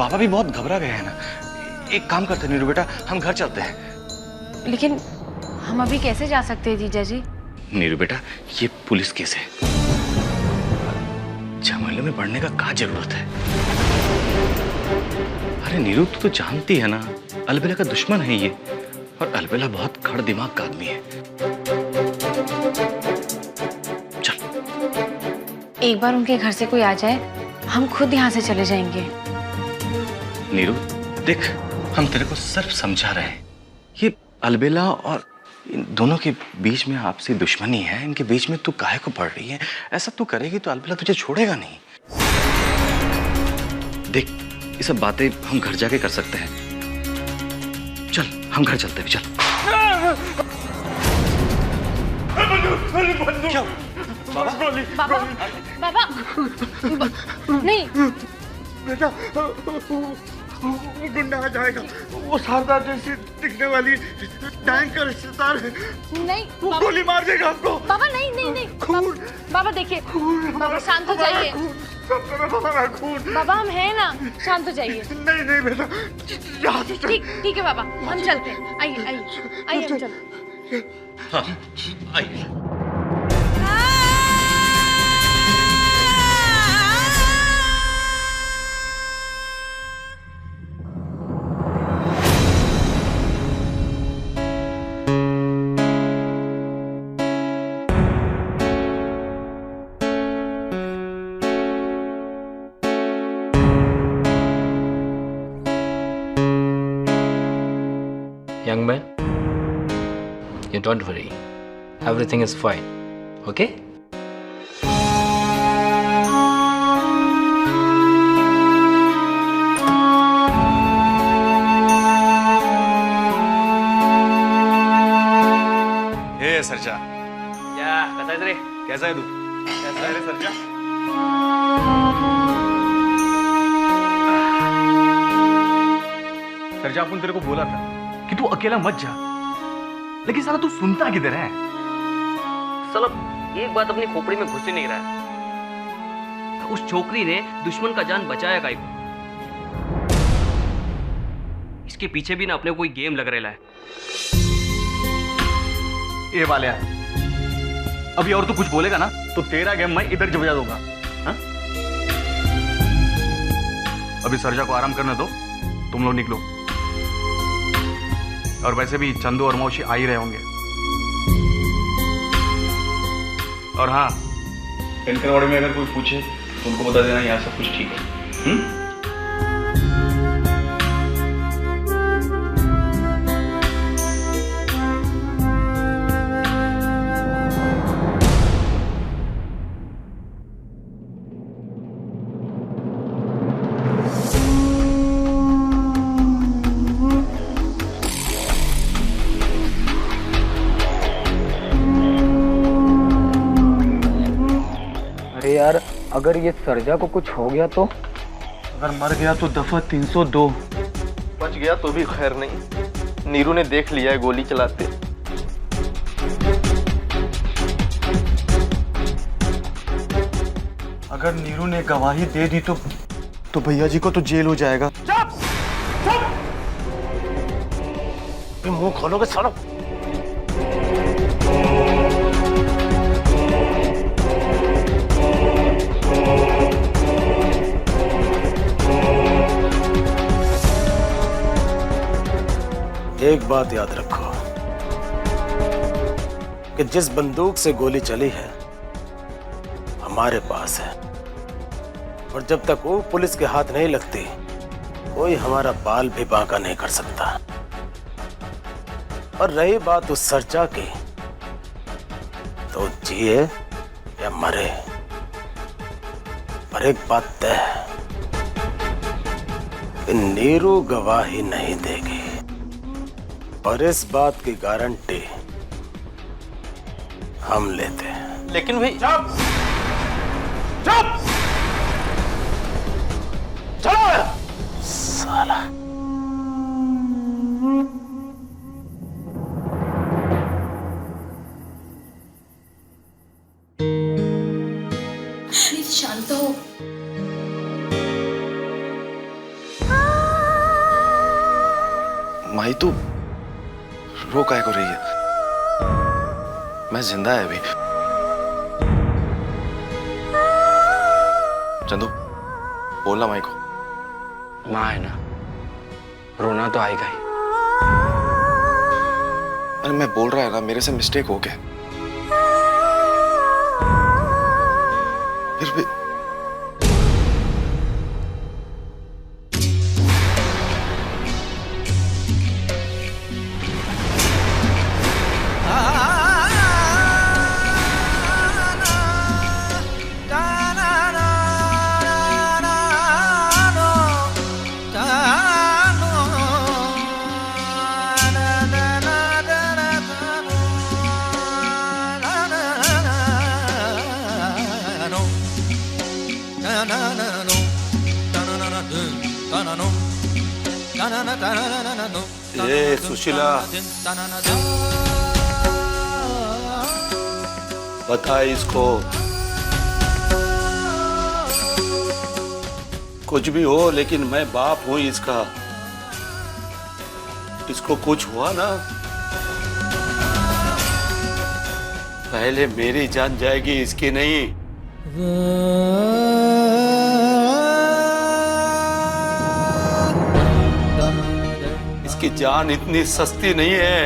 बाबा भी बहुत घबरा गए हैं ना। एक काम करते नीरू बेटा, हम घर चलते हैं। लेकिन हम अभी कैसे जा सकते हैं जीजा जी? नीरू बेटा, ये पुलिस केस है, झमेले में पड़ने का क्या जरूरत है? अरे नीरू, तू तो जानती है ना, अलबेला का दुश्मन है ये, और अलबेला बहुत खड़ दिमाग का आदमी है। चल। एक बार उनके घर से कोई आ जाए, हम खुद यहाँ से चले जाएंगे। नीरू देख, हम तेरे को सिर्फ समझा रहे हैं, ये अलबेला और इन दोनों के बीच में आपसी दुश्मनी है, इनके बीच में तू काहे को पड़ रही है? ऐसा तू करेगी तो अलबेला तुझे छोड़ेगा नहीं। देख, ये सब बातें हम घर जाके कर सकते हैं। चल, हम घर चलते हैं, चल। क्या? बाबा, बाबा, नहीं बेटा, वो गुंडा आ जाएगा, वो शारदा जैसी दिखने वाली डाइन का रिश्तेदार है, नहीं, वो गोली मार देगा आपको। बाबा नहीं नहीं नहीं, बाबा देखिए, बाबा शांत हो जाइए। खून। बाबा हम हैं ना, शांत हो जाइए। नहीं नहीं बेटा, यहाँ से चल। ठीक है बाबा, हम चलते हैं। आइए आइए आइए, हम चलते हैं। हाँ, आइए। Young man, you don't worry. Everything is fine. Okay? हे सरजा, या कसा रे? कैसा है तू? कैसा है रे सरजा? सरजा, अपन तेरे को बोला था कि तू अकेला मत जा, लेकिन साला तू सुनता किधर है? साला एक बात अपनी खोपड़ी में घुस ही नहीं रहा है। उस छोकरी ने दुश्मन का जान बचाया काहे को? इसके पीछे भी ना अपने कोई गेम लग रहा है। ए वालिया, अभी और तू कुछ बोलेगा ना तो तेरा गेम मैं इधर बजा दूंगा। हाँ? अभी सरजा को आराम करने दो, तुम लोग निकलो। और वैसे भी चंदू और मौसी आ ही रहे होंगे। और हाँ, टेंकरवाड़ी में अगर कोई पूछे तो उनको बता देना यहाँ सब कुछ ठीक है। यार, अगर ये सरजा को कुछ हो गया तो? अगर मर गया तो दफा 302, बच गया तो भी खैर नहीं। नीरू ने देख लिया है गोली चलाते। अगर नीरू ने गवाही दे दी तो भैया जी को तो जेल हो जाएगा। चुप! चुप! मुंह खोलोगे सालो? एक बात याद रखो कि जिस बंदूक से गोली चली है हमारे पास है, और जब तक वो पुलिस के हाथ नहीं लगती कोई हमारा बाल भी बांका नहीं कर सकता। और रही बात उस सरजा की, तो जिए या मरे, पर एक बात तय है कि नीरू गवाही नहीं देगी, और इस बात की गारंटी हम लेते हैं। लेकिन भाई चुप! चुप! चलो साला। प्लीज शांत हो। माई तू रो काहे को रही है? मैं जिंदा है अभी। चंदू बोलना माई को। माँ है ना, रोना तो आएगा ही। अरे मैं बोल रहा है ना, मेरे से मिस्टेक हो गया। फिर भी ए सुशीला, बता इसको, कुछ भी हो लेकिन मैं बाप हूं इसका। इसको कुछ हुआ ना, पहले मेरी जान जाएगी, इसकी नहीं। इसकी जान इतनी सस्ती नहीं है।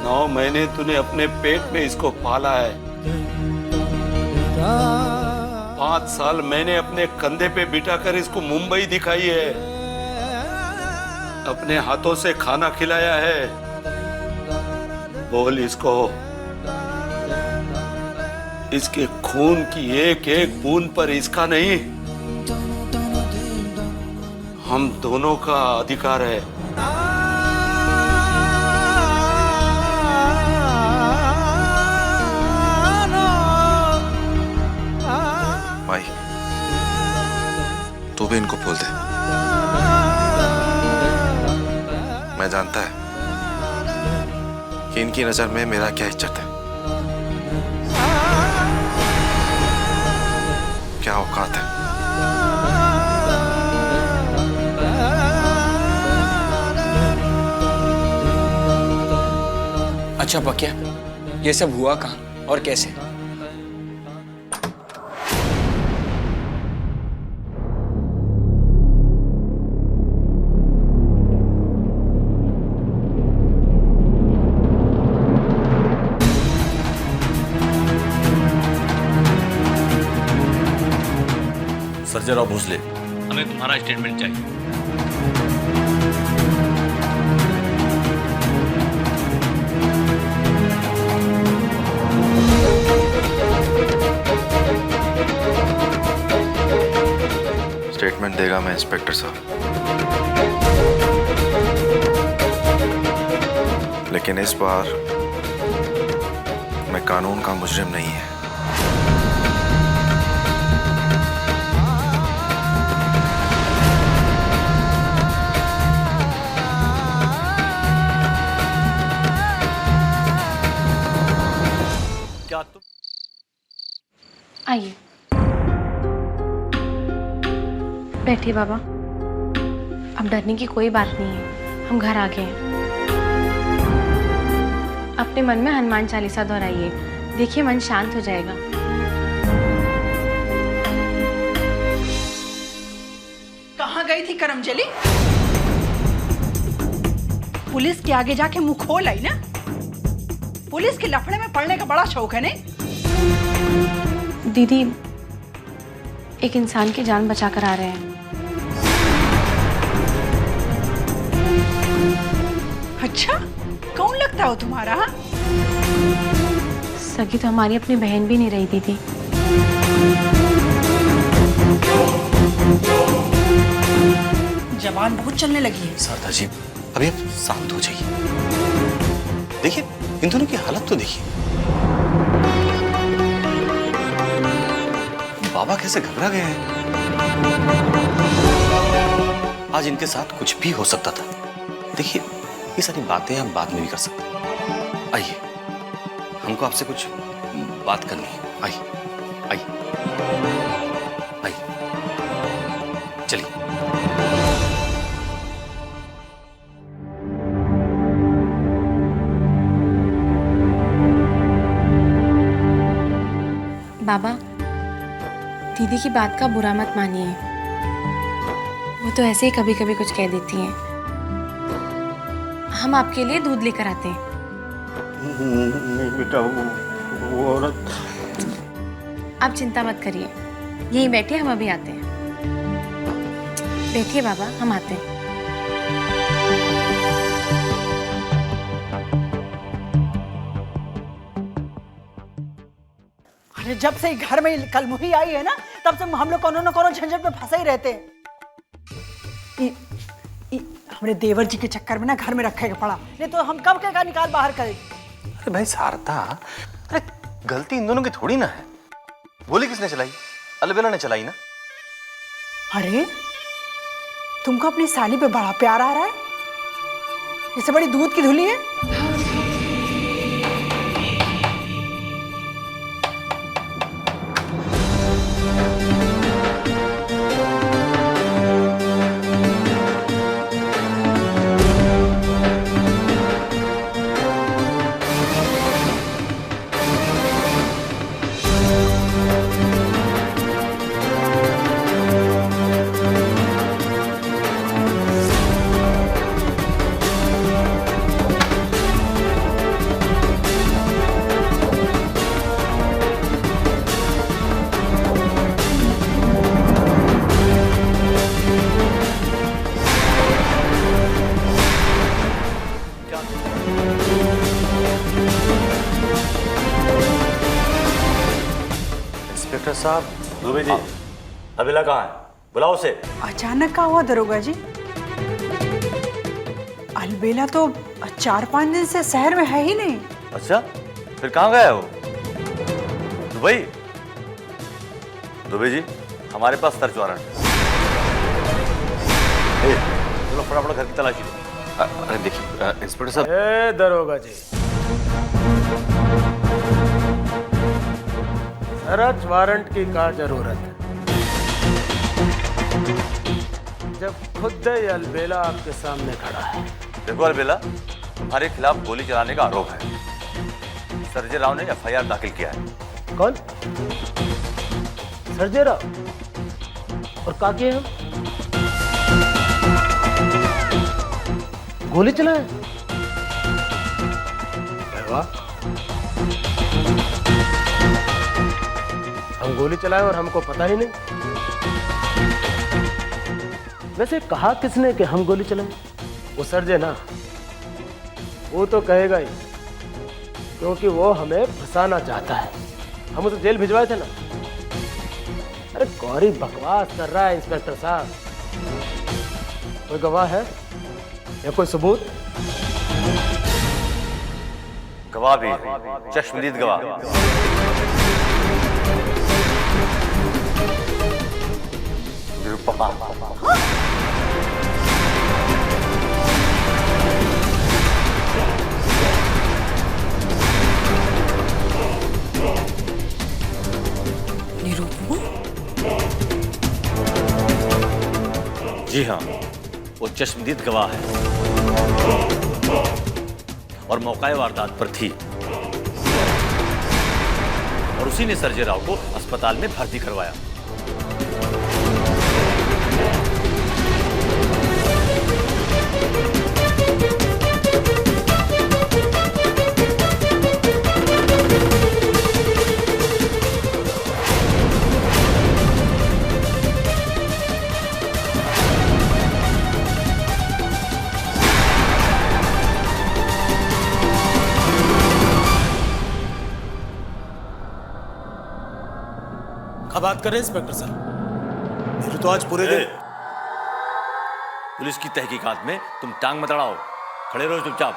9 महीने तूने अपने पेट में इसको पाला है। 5 साल मैंने अपने कंधे पे बिठाकर इसको मुंबई दिखाई है, अपने हाथों से खाना खिलाया है। बोल इसको, इसके खून की एक एक बूंद पर इसका नहीं, हम दोनों का अधिकार है। माई तू भी इनको बोल दे। मैं जानता है कि इनकी नजर में मेरा क्या इज्जत है, क्या औकात है। अच्छा बकिया, ये सब हुआ कहाँ और कैसे? सर्जराव भोसले, हमें तुम्हारा स्टेटमेंट चाहिए। स्टेटमेंट देगा मैं इंस्पेक्टर साहब, लेकिन इस बार मैं कानून का मुजरिम नहीं है। आइए बैठिए बाबा, अब डरने की कोई बात नहीं है, हम घर आ गए हैं। अपने मन में हनुमान चालीसा दोहराइए, देखिए मन शांत हो जाएगा। कहाँ गई थी करमजली? पुलिस के आगे जाके मुंह खोल आई ना? पुलिस के लफड़े में पड़ने का बड़ा शौक है नहीं? दीदी एक इंसान की जान बचा कर आ रहे हैं। अच्छा, कौन लगता हो तुम्हारा? हा? सगी तो हमारी अपनी बहन भी नहीं रही दीदी। जबान बहुत चलने लगी है। सरदार जी अभी आप शांत हो जाइए। देखिए इन दोनों की हालत तो देखिए, बाबा कैसे घबरा गए हैं। आज इनके साथ कुछ भी हो सकता था। देखिए ये सारी बातें हम बाद में भी कर सकते हैं। आइए हमको आपसे कुछ बात करनी है। आइए आइए आइए। चलिए। बाबा, दीदी की बात का बुरा मत मानिए। वो तो ऐसे ही कभी कभी कुछ कह देती हैं। हम आपके लिए दूध लेकर आते हैं। नहीं बेटा, वो औरत। आप चिंता मत करिए, यहीं बैठिए, हम अभी आते हैं। बैठिए बाबा, हम आते हैं। अरे जब से घर में कलमुही आई है ना, तब से हम लोग कोनो न कोनो झंझट में फंसे ही रहते हैं। हमरे देवर जी के चक्कर में ना घर में रखे पड़ा, नहीं तो हम कब का निकाल बाहर करेंगे। अरे भाई शारदा, अरे गलती इन दोनों की थोड़ी ना है। गोली किसने चलाई? अलबेला ने चलाई ना। अरे तुमको अपनी साली पे बड़ा प्यार आ रहा है, इससे बड़ी दूध की धुली है। इंस्पेक्टर साहब। दुबे जी, अलबेला कहाँ है? बुलाओ उसे। अचानक का हुआ दरोगा जी? अलबेला तो 4-5 दिन से शहर में है ही नहीं। अच्छा, फिर कहाँ गया वो? दुबई? दुबे जी, हमारे पास सर्च वारंट है। चलो फटाफट घर की तलाशी लो। अरे देखिए इंस्पेक्टर साहब। ए दरोगा जी, सर्च वारंट की क्या जरूरत है जब खुद ही अलबेला आपके सामने खड़ा है? देखो अलबेला, तुम्हारे खिलाफ गोली चलाने का आरोप है। सर्जे राव ने एफआईआर दाखिल किया है। कौन? सर्जे राव? और का किए हम? गोली चलाए? वाह, हम गोली चलाए और हमको पता ही नहीं। वैसे कहा किसने कि हम गोली चलाए? वो सर्जे ना, वो तो कहेगा ही, क्योंकि वो हमें फंसाना चाहता है। हम उसे जेल भिजवाए थे ना। अरे गौरी बकवास कर रहा है इंस्पेक्टर साहब। कोई गवाह है या कोई सबूत? गवाह भी, चश्मदीद गवाह। निरुपमा। जी हाँ, वो चश्मदीद गवाह है और मौका वारदात पर थी, और उसी ने सर्जे राव को अस्पताल में भर्ती करवाया। क्या बात कर रहे हैं इंस्पेक्टर साहब? मेरे तो आज पूरे दिन। पुलिस की तहकीकात में तुम टांग मत अड़ाओ, खड़े रहो चुपचाप।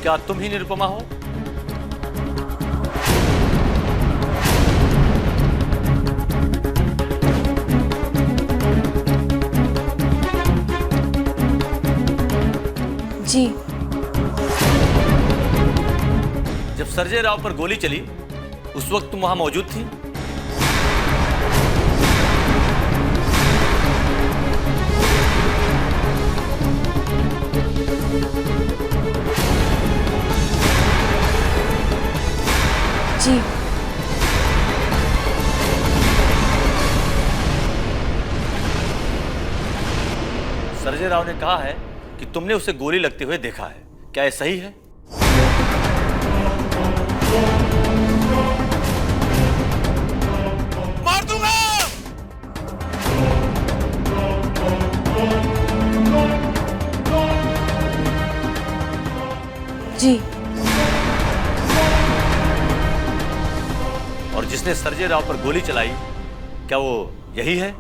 क्या तुम ही निरुपमा हो? जी। संजय राव पर गोली चली उस वक्त तुम वहां मौजूद थी? जी। संजय राव ने कहा है कि तुमने उसे गोली लगते हुए देखा है, क्या यह सही है? मार दूंगा। जी। और जिसने संजय राव पर गोली चलाई, क्या वो यही है?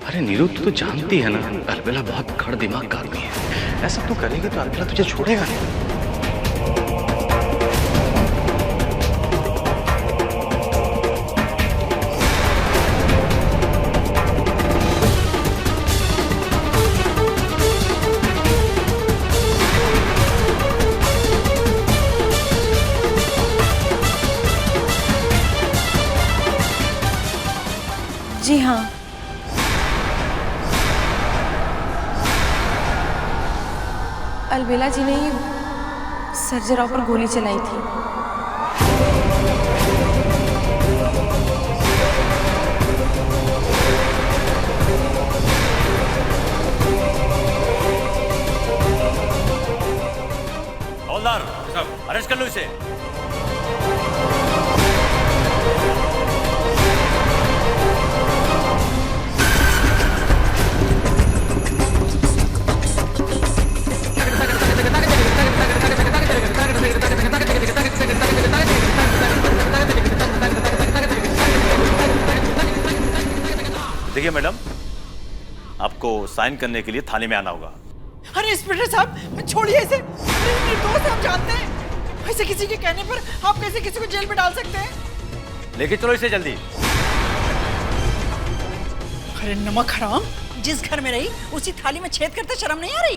अरे नीरू, तू तो जानती है ना अलबेला बहुत खड़ दिमाग का आदमी है। ऐसा तू करेगी तो अलबेला तुझे छोड़ेगा नहीं। जी हाँ। अलबेला जी ने ही संजय राव पर गोली चलाई थी। हवलदार, अरेस्ट कर लो इसे। देखिए मैडम, आपको साइन करने के लिए थाने में आना होगा। अरे इंस्पेक्टर साहब, छोड़िए इसे। अरे निर्दोष है, हम जानते हैं। ऐसे किसी के कहने पर आप कैसे किसी को जेल में डाल सकते हैं? लेके चलो इसे जल्दी। अरे नमक हराम, जिस घर में रही उसी थाली में छेद करते शर्म नहीं आ रही?